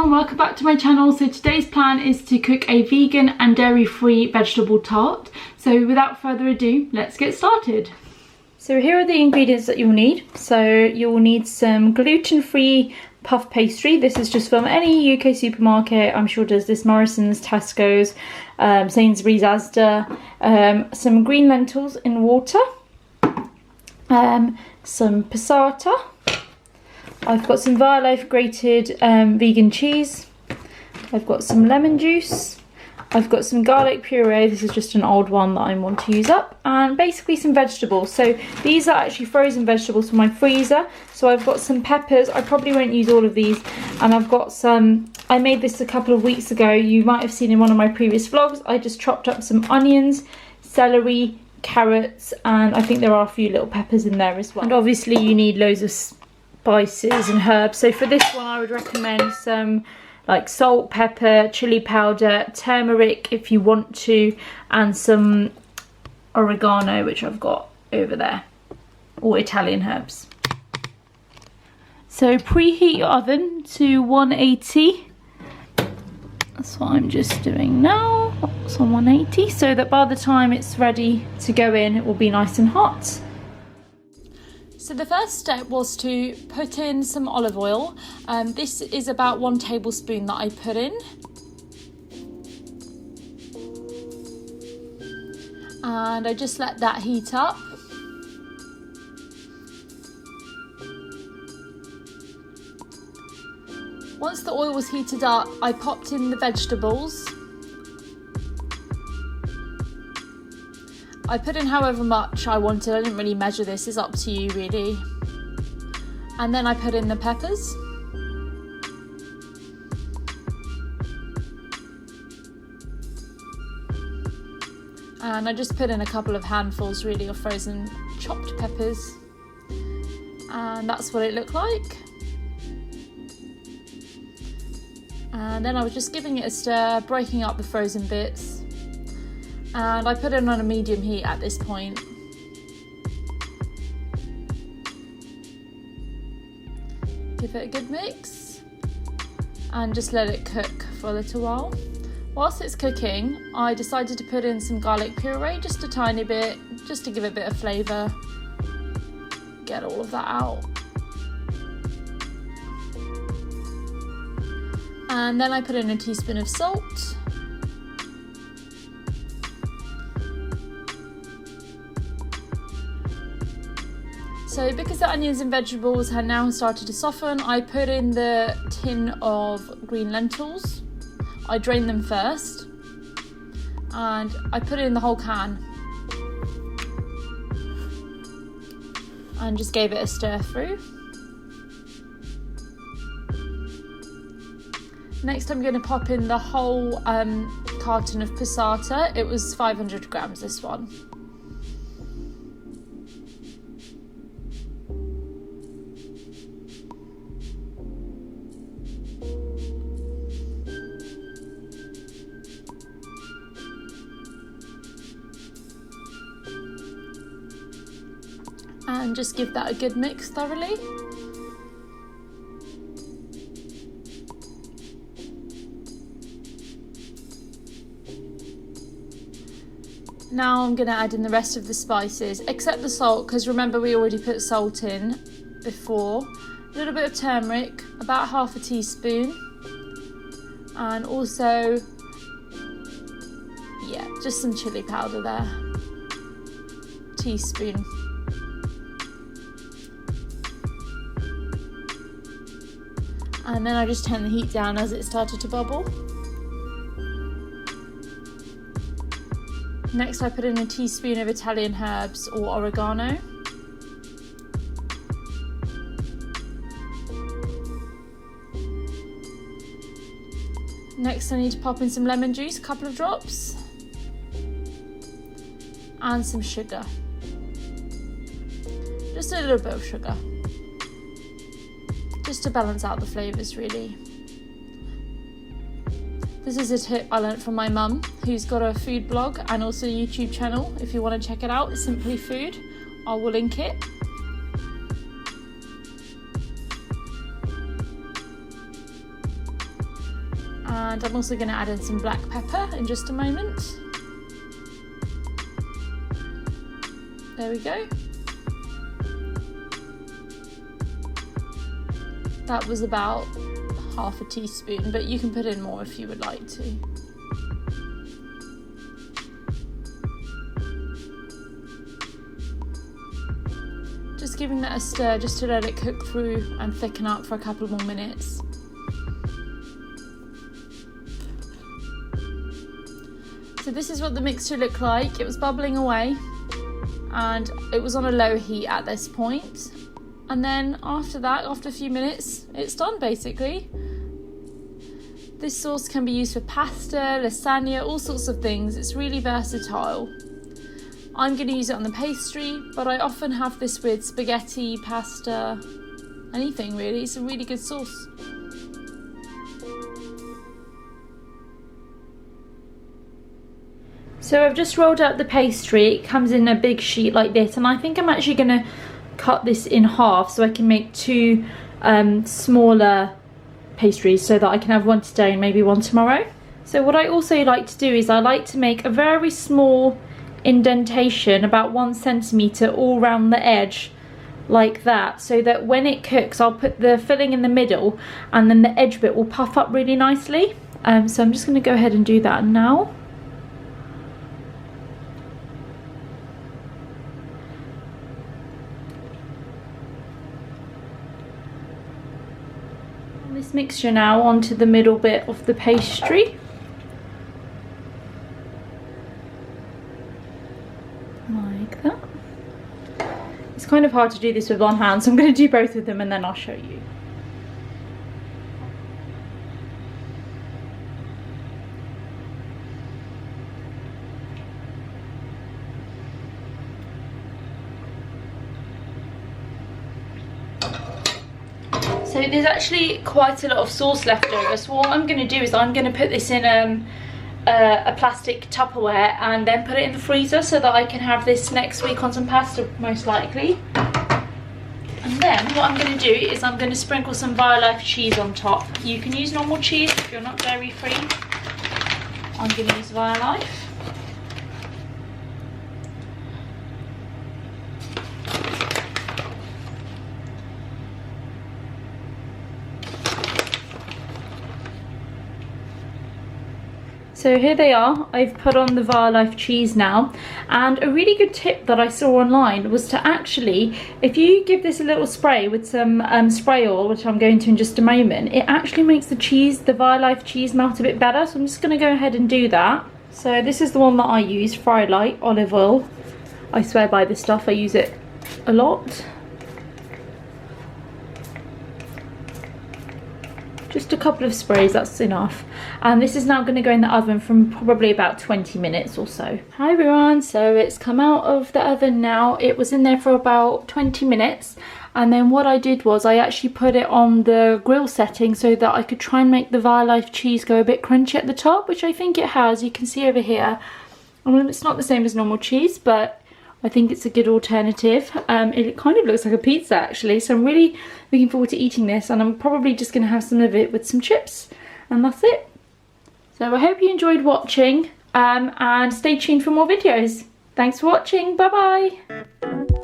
everyone, welcome back to my channel. So today's plan is to cook a vegan and dairy-free vegetable tart. So without further ado, let's get started. So here are the ingredients that you'll need. So you'll need some gluten-free puff pastry. This is just from any UK supermarket. I'm sure does this: Morrison's, Tesco's, Sainsbury's, Asda. Some green lentils in water. Some passata. I've got some Violife grated vegan cheese. I've got some lemon juice. I've got some garlic puree. This is just an old one that I want to use up. And basically some vegetables. So these are actually frozen vegetables from my freezer. So I've got some peppers. I probably won't use all of these. And I've got some, I made this a couple of weeks ago. You might have seen in one of my previous vlogs. I just chopped up some onions, celery, carrots, and I think there are a few little peppers in there as well. And obviously you need loads of spices and herbs. So for this one I would recommend some like salt, pepper, chili powder, turmeric if you want to, and some oregano, which I've got over there, or Italian herbs. So preheat your oven to 180. That's what I'm just doing now. It's on 180 so that by the time it's ready to go in it will be nice and hot. So the first step was to put in some olive oil. This is about 1 tablespoon that I put in. And I just let that heat up. Once the oil was heated up, I popped in the vegetables. I put in however much I wanted. I didn't really measure this, it's up to you really. And then I put in the peppers. And I just put in a couple of handfuls really of frozen chopped peppers. And that's what it looked like. And then I was just giving it a stir, breaking up the frozen bits. And I put it on a medium heat at this point. Give it a good mix and just let it cook for a little while. Whilst it's cooking, I decided to put in some garlic puree, just a tiny bit, just to give it a bit of flavour. Get all of that out. And then I put in a teaspoon of salt. So because the onions and vegetables had now started to soften, I put in the tin of green lentils. I drained them first and I put it in the whole can and just gave it a stir through. Next I'm going to pop in the whole carton of passata. It was 500 grams, this one. And just give that a good mix thoroughly. Now I'm going to add in the rest of the spices, except the salt, because remember we already put salt in before. A little bit of turmeric, about half a teaspoon, and also, yeah, just some chili powder there, teaspoon. And then I just turned the heat down as it started to bubble. Next I put in a teaspoon of Italian herbs or oregano. Next I need to pop in some lemon juice, a couple of drops. And some sugar. Just a little bit of sugar. Just to balance out the flavours really. This is a tip I learnt from my mum, who's got a food blog and also a YouTube channel. If you want to check it out, it's Simply Food. I will link it. And I'm also going to add in some black pepper in just a moment. There we go. That was about half a teaspoon, but you can put in more if you would like to. Just giving that a stir just to let it cook through and thicken up for a couple more minutes. So this is what the mixture looked like. It was bubbling away and it was on a low heat at this point. And then after that, after a few minutes, it's done basically. This sauce can be used for pasta, lasagna, all sorts of things. It's really versatile. I'm going to use it on the pastry, but I often have this with spaghetti, pasta, anything really. It's a really good sauce. So I've just rolled out the pastry. It comes in a big sheet like this, and I think I'm actually going to cut this in half so I can make two smaller pastries so that I can have one today and maybe one tomorrow. So what I also like to do is I like to make a very small indentation, about 1 centimetre all round the edge like that, so that when it cooks I'll put the filling in the middle and then the edge bit will puff up really nicely. So I'm just going to go ahead and do that now. This mixture now onto the middle bit of the pastry. Like that. It's kind of hard to do this with one hand, so I'm going to do both of them and then I'll show you. So there's actually quite a lot of sauce left over, so what I'm going to do is I'm going to put this in a plastic Tupperware and then put it in the freezer so that I can have this next week on some pasta most likely. And then what I'm going to do is I'm going to sprinkle some Violife cheese on top. You can use normal cheese if you're not dairy free. I'm going to use Violife. So here they are. I've put on the Violife cheese now, and a really good tip that I saw online was to actually, if you give this a little spray with some spray oil, which I'm going to in just a moment, it actually makes the Violife cheese melt a bit better. So I'm just going to go ahead and do that. So this is the one that I use, Fry Light olive oil. I swear by this stuff, I use it a lot. Just a couple of sprays, that's enough. And this is now going to go in the oven for probably about 20 minutes or so. Hi everyone, so it's come out of the oven now. It was in there for about 20 minutes. And then what I did was I actually put it on the grill setting so that I could try and make the Violife cheese go a bit crunchy at the top, which I think it has. You can see over here. I mean, it's not the same as normal cheese, but I think it's a good alternative. It kind of looks like a pizza actually, so I'm really looking forward to eating this, and I'm probably just going to have some of it with some chips, and that's it. So I hope you enjoyed watching, and stay tuned for more videos. Thanks for watching, bye bye!